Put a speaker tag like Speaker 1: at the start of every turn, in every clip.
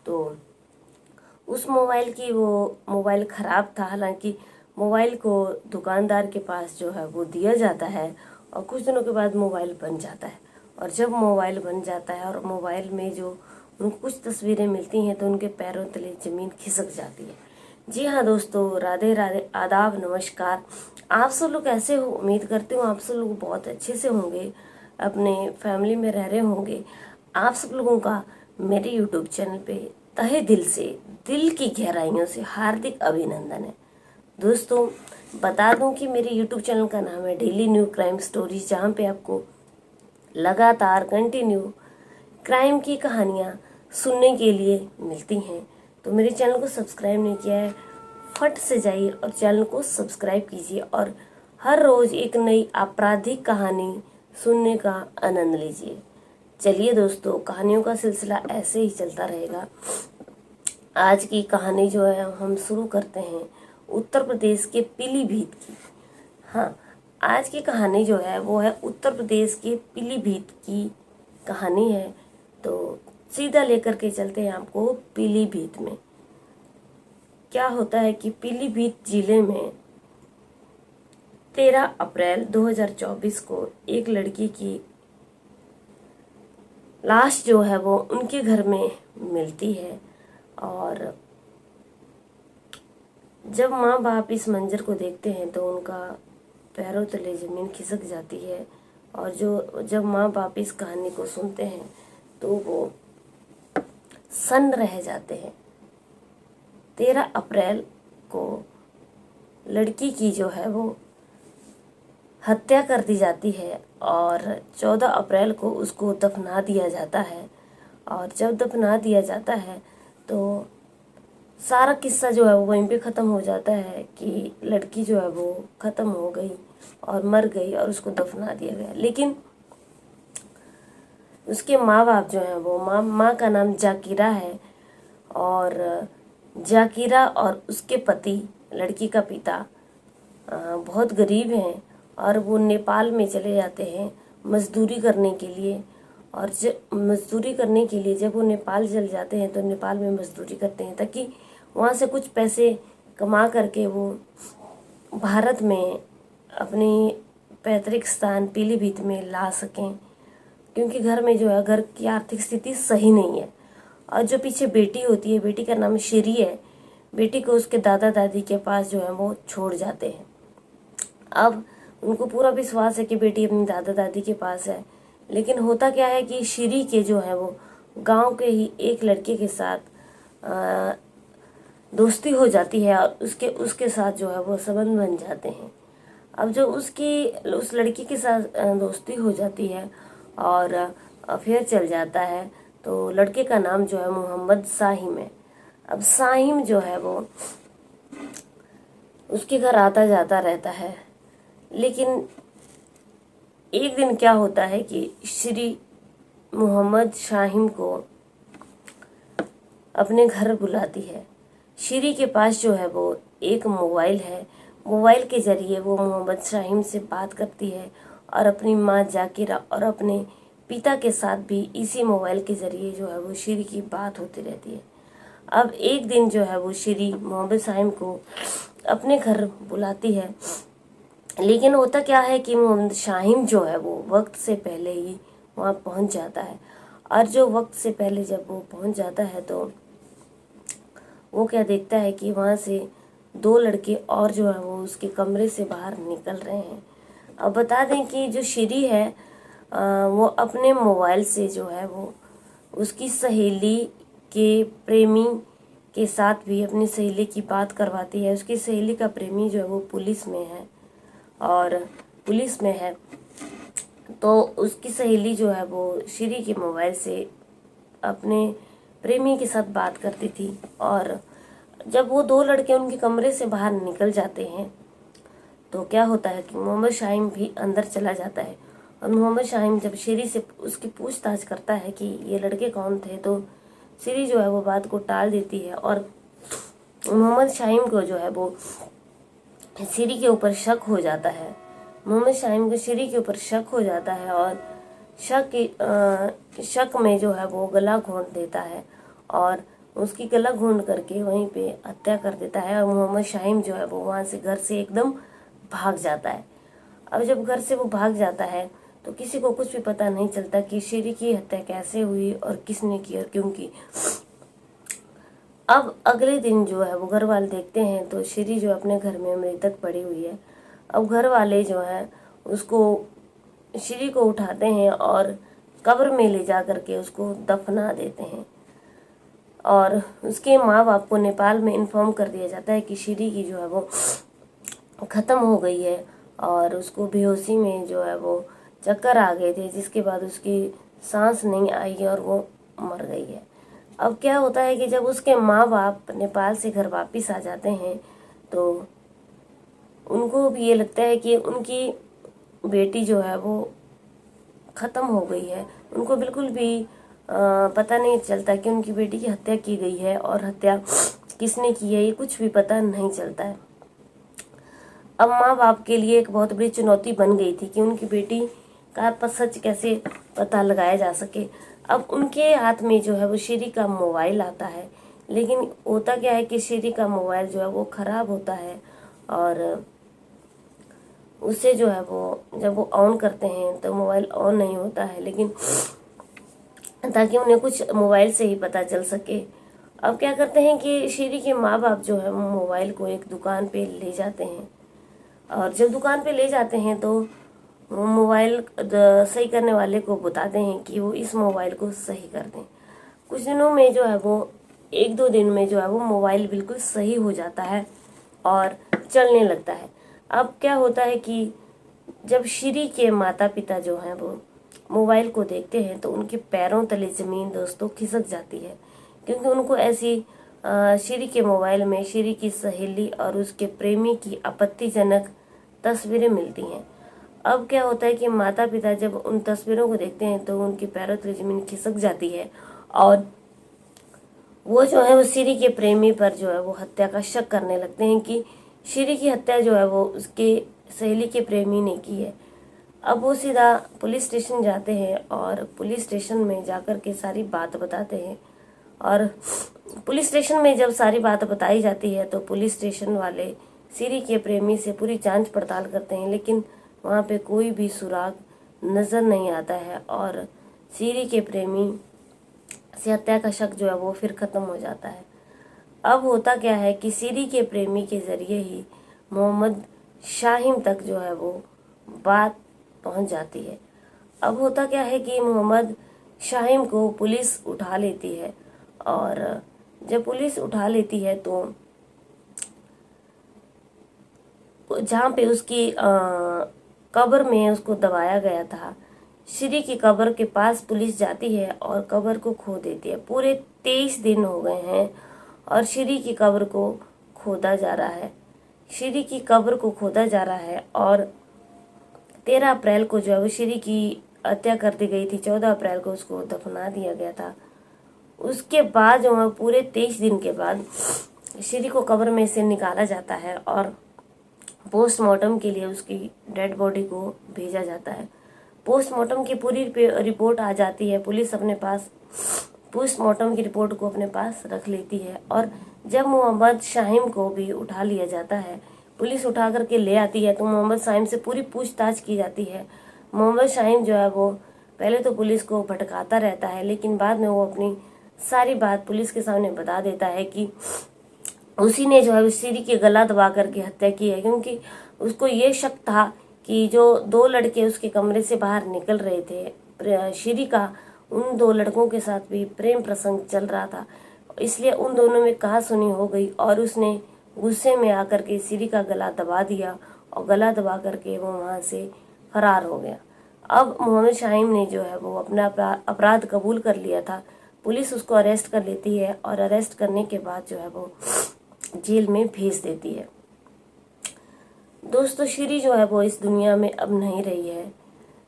Speaker 1: तो उस मोबाइल की वो मोबाइल ख़राब था। हालांकि मोबाइल को दुकानदार के पास जो है वो दिया जाता है और कुछ दिनों के बाद मोबाइल बन जाता है। और जब मोबाइल बन जाता है और मोबाइल में जो उनको कुछ तस्वीरें मिलती हैं तो उनके पैरों तले ज़मीन खिसक जाती है। जी हाँ दोस्तों, राधे राधे, आदाब, नमस्कार। आप सब लोग कैसे हो? उम्मीद करती हूँ आप सब लोग बहुत अच्छे से होंगे, अपने फैमिली में रह रहे होंगे। आप सब लोगों का मेरे यूट्यूब चैनल पे तहे दिल से, दिल की गहराइयों से हार्दिक अभिनंदन है। दोस्तों बता दूं कि मेरे यूट्यूब चैनल का नाम है डेली न्यू क्राइम स्टोरीज, जहाँ पे आपको लगातार कंटिन्यू क्राइम की कहानियाँ सुनने के लिए मिलती हैं। तो मेरे चैनल को सब्सक्राइब नहीं किया है, फट से जाइए और चैनल को सब्सक्राइब कीजिए और हर रोज़ एक नई आपराधिक कहानी सुनने का आनंद लीजिए। चलिए दोस्तों, कहानियों का सिलसिला ऐसे ही चलता रहेगा। आज की कहानी जो है हम शुरू करते हैं उत्तर प्रदेश के पीलीभीत की। हाँ, आज की कहानी जो है वो है उत्तर प्रदेश के पीलीभीत की कहानी है। तो सीधा लेकर के चलते हैं आपको पीलीभीत में। क्या होता है कि पीलीभीत जिले में 13 अप्रैल 2024 को एक लड़की की लाश जो है वो उनके घर में मिलती है। और जब माँ बाप इस मंजर को देखते हैं तो उनका पैरों तले ज़मीन खिसक जाती है। और जब माँ बाप इस कहानी को सुनते हैं तो वो सन्न रह जाते हैं। 13 अप्रैल को लड़की की जो है वो हत्या कर दी जाती है और 14 अप्रैल को उसको दफना दिया जाता है। और जब दफना दिया जाता है तो सारा किस्सा जो है वो वहीं पे ख़त्म हो जाता है कि लड़की जो है वो ख़त्म हो गई और मर गई और उसको दफना दिया गया। लेकिन उसके माँ बाप जो हैं वो माँ का नाम जाकिरा है। और जाकिरा और उसके पति, लड़की का पिता, बहुत गरीब हैं और वो नेपाल में चले जाते हैं मज़दूरी करने के लिए। और मज़दूरी करने के लिए जब वो नेपाल चले जाते हैं तो नेपाल में मज़दूरी करते हैं ताकि वहाँ से कुछ पैसे कमा करके वो भारत में अपनी पैतृक स्थान पीलीभीत में ला सकें, क्योंकि घर में जो है घर की आर्थिक स्थिति सही नहीं है। और जो पीछे बेटी होती है, बेटी का नाम श्री है, बेटी को उसके दादा दादी के पास जो है वो छोड़ जाते हैं। अब उनको पूरा विश्वास है कि बेटी अपनी दादा दादी के पास है। लेकिन होता क्या है कि श्री के जो है वो गांव के ही एक लड़के के साथ दोस्ती हो जाती है और उसके साथ जो है वो संबंध बन जाते हैं। अब जो उस लड़की के साथ दोस्ती हो जाती है और अफेयर चल जाता है, तो लड़के का नाम जो है मोहम्मद साहिम है। अब साहिम जो है वो उसके घर आता जाता रहता है। लेकिन एक दिन क्या होता है कि श्री मोहम्मद शाहिम को अपने घर बुलाती है। श्री के पास जो है वो एक मोबाइल है। मोबाइल के ज़रिए वो मोहम्मद शाहिम से बात करती है और अपनी माँ जाकिरा और अपने पिता के साथ भी इसी मोबाइल के ज़रिए जो है वो श्री की बात होती रहती है। अब एक दिन जो है वो श्री मोहम्मद शाहिम को अपने घर बुलाती है। लेकिन होता क्या है कि मोहम्मद शाहिम जो है वो वक्त से पहले ही वहाँ पहुँच जाता है। और जो वक्त से पहले जब वो पहुँच जाता है तो वो क्या देखता है कि वहाँ से 2 लड़के और जो है वो उसके कमरे से बाहर निकल रहे हैं। अब बता दें कि जो श्री है वो अपने मोबाइल से जो है वो उसकी सहेली के प्रेमी के साथ भी अपनी सहेली की बात करवाती है। उसकी सहेली का प्रेमी जो है वो पुलिस में है तो उसकी सहेली जो है वो श्री के मोबाइल से अपने प्रेमी के साथ बात करती थी। और जब वो 2 लड़के उनके कमरे से बाहर निकल जाते हैं तो क्या होता है कि मोहम्मद शाहिम भी अंदर चला जाता है। और मोहम्मद शाहिम जब श्री से उसकी पूछताछ करता है कि ये लड़के कौन थे, तो श्री जो है वो बात को टाल देती है। और मोहम्मद शाहिम को जो है वो श्री के ऊपर शक हो जाता है। मोहम्मद शाहिम को श्री के ऊपर शक हो जाता है और शक में जो है वो गला घोंट देता है और उसकी गला घोंट करके वहीं पे हत्या कर देता है। और मोहम्मद शाहीम जो है वो वहाँ से घर से एकदम भाग जाता है। अब जब घर से वो भाग जाता है तो किसी को कुछ भी पता नहीं चलता कि शेरी की हत्या कैसे हुई और किसने की और क्यों की। अब अगले दिन जो है वो घर वाले देखते हैं तो शेरी जो अपने घर में मृतक पड़ी हुई है। अब घर वाले जो है उसको शेरी को उठाते हैं और कब्र में ले जा करके उसको दफना देते हैं। और उसके माँ बाप को नेपाल में इन्फॉर्म कर दिया जाता है कि शेरी की जो है वो ख़त्म हो गई है और उसको बेहोशी में जो है वो चक्कर आ गए थे, जिसके बाद उसकी सांस नहीं आई और वो मर गई है। अब क्या होता है कि जब उसके माँ बाप नेपाल से घर वापस आ जाते हैं तो उनको भी ये लगता है कि उनकी बेटी जो है वो ख़त्म हो गई है। उनको बिल्कुल भी पता नहीं चलता कि उनकी बेटी की हत्या की गई है और हत्या किसने की है, ये कुछ भी पता नहीं चलता है। अब माँ बाप के लिए एक बहुत बड़ी चुनौती बन गई थी कि उनकी बेटी का सच कैसे पता लगाया जा सके। अब उनके हाथ में जो है वो शेरी का मोबाइल आता है, लेकिन होता क्या है कि शेरी का मोबाइल जो है वो ख़राब होता है और उससे जो है वो जब वो ऑन करते हैं तो मोबाइल ऑन नहीं होता है, लेकिन ताकि उन्हें कुछ मोबाइल से ही पता चल सके। अब क्या करते हैं कि शेरी के माँ बाप जो है वो मोबाइल को एक दुकान पे ले जाते हैं और जब दुकान पे ले जाते हैं तो वो मोबाइल सही करने वाले को बताते हैं कि वो इस मोबाइल को सही कर दें। कुछ दिनों में जो है वो 1-2 दिन में जो है वो मोबाइल बिल्कुल सही हो जाता है और चलने लगता है। अब क्या होता है कि जब शेरी के माता पिता जो हैं वो मोबाइल को देखते हैं तो उनके पैरों तले ज़मीन दोस्तों खिसक जाती है, क्योंकि उनको ऐसी शेरी के मोबाइल में शेरी की सहेली और उसके प्रेमी की आपत्तिजनक तस्वीरें मिलती हैं। अब क्या होता है कि माता पिता जब उन तस्वीरों को देखते हैं तो उनकी पैरों तले ज़मीन खिसक जाती है और वो जो है वो शेरी के प्रेमी पर जो है वो हत्या का शक करने लगते हैं कि शेरी की हत्या जो है वो उसके सहेली के प्रेमी ने की है। अब वो सीधा पुलिस स्टेशन जाते हैं और पुलिस स्टेशन में जाकर के सारी बात बताते हैं। और पुलिस स्टेशन में जब सारी बात बताई जाती है तो पुलिस स्टेशन वाले शेरी के प्रेमी से पूरी जांच पड़ताल करते हैं, लेकिन वहाँ पे कोई भी सुराग नज़र नहीं आता है और शेरी के प्रेमी से हत्या का शक जो है वो फिर ख़त्म हो जाता है। अब होता क्या है कि शेरी के प्रेमी के ज़रिए ही मोहम्मद शाहीम तक जो है वो बात पहुंच जाती है। अब होता क्या है कि मोहम्मद शाहीम को पुलिस उठा लेती है और जब पुलिस उठा लेती है तो जहाँ पे उसकी कब्र में उसको दबाया गया था, शेरी की कब्र के पास पुलिस जाती है और कब्र को खो देती है। पूरे 23 दिन हो गए हैं और शेरी की कब्र को खोदा जा रहा है। शेरी की कब्र को खोदा जा रहा है और 13 अप्रैल को जो है वो शेरी की हत्या कर दी गई थी। 14 अप्रैल को उसको दफना दिया गया था। उसके बाद जो है पूरे 23 दिन के बाद शेरी को कब्र में से निकाला जाता है और पोस्टमार्टम के लिए उसकी डेड बॉडी को भेजा जाता है। पोस्टमार्टम की पूरी रिपोर्ट आ जाती है। पुलिस अपने पास पोस्टमार्टम की रिपोर्ट को अपने पास रख लेती है और जब मोहम्मद शाहीम को भी उठा लिया जाता है, पुलिस उठा करके ले आती है तो मोहम्मद शाहीम से पूरी पूछताछ की जाती है। मोहम्मद शाहीम जो है वो पहले तो पुलिस को भटकाता रहता है, लेकिन बाद में वो अपनी सारी बात पुलिस के सामने बता देता है कि उसी ने जो है शेरी के गला दबा करके हत्या की है, क्योंकि उसको ये शक था कि जो 2 लड़के उसके कमरे से बाहर निकल रहे थे, शेरी का उन 2 लड़कों के साथ भी प्रेम प्रसंग चल रहा था, इसलिए उन दोनों में कहासुनी हो गई और उसने गुस्से में आकर के शेरी का गला दबा दिया और गला दबा करके वो वहाँ से फरार हो गया। अब मोहम्मद शाहीम ने जो है वो अपना अपराध कबूल कर लिया था। पुलिस उसको अरेस्ट कर लेती है और अरेस्ट करने के बाद जो है वो जेल में भेज देती है। दोस्तों शेरी जो है वो इस दुनिया में अब नहीं रही है,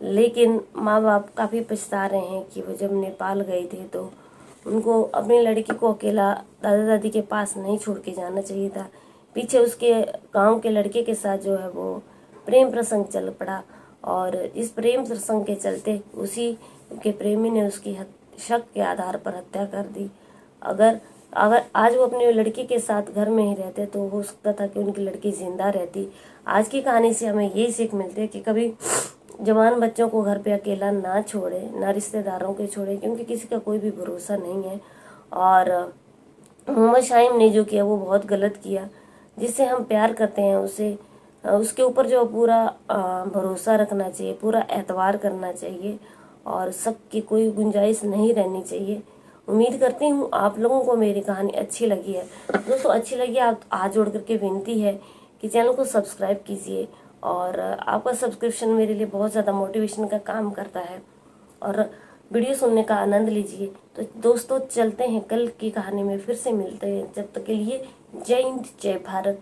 Speaker 1: लेकिन माँ बाप काफ़ी पछता रहे हैं कि वो जब नेपाल गए थे तो उनको अपनी लड़की को अकेला दादा दादी के पास नहीं छोड़ के जाना चाहिए था। पीछे उसके गांव के लड़के के साथ जो है वो प्रेम प्रसंग चल पड़ा और इस प्रेम प्रसंग के चलते उसी के प्रेमी ने उसकी शक के आधार पर हत्या कर दी। अगर अगर आज वो अपने लड़की के साथ घर में ही रहते तो हो सकता था कि उनकी लड़की जिंदा रहती। आज की कहानी से हमें यही सीख मिलती है कि कभी जवान बच्चों को घर पे अकेला ना छोड़े, ना रिश्तेदारों के छोड़े, क्योंकि किसी का कोई भी भरोसा नहीं है। और मोहम्मद शाहिम ने जो किया वो बहुत गलत किया। जिससे हम प्यार करते हैं उसे उसके ऊपर जो पूरा भरोसा रखना चाहिए, पूरा एतवार करना चाहिए और सबकी कोई गुंजाइश नहीं रहनी चाहिए। उम्मीद करती हूँ आप लोगों को मेरी कहानी अच्छी लगी है। दोस्तों अच्छी लगी आप हाथ जोड़ करके विनती है कि चैनल को सब्सक्राइब कीजिए और आपका सब्सक्रिप्शन मेरे लिए बहुत ज़्यादा मोटिवेशन का काम करता है और वीडियो सुनने का आनंद लीजिए। तो दोस्तों चलते हैं, कल की कहानी में फिर से मिलते हैं। जब तक के लिए जय हिंद जय भारत।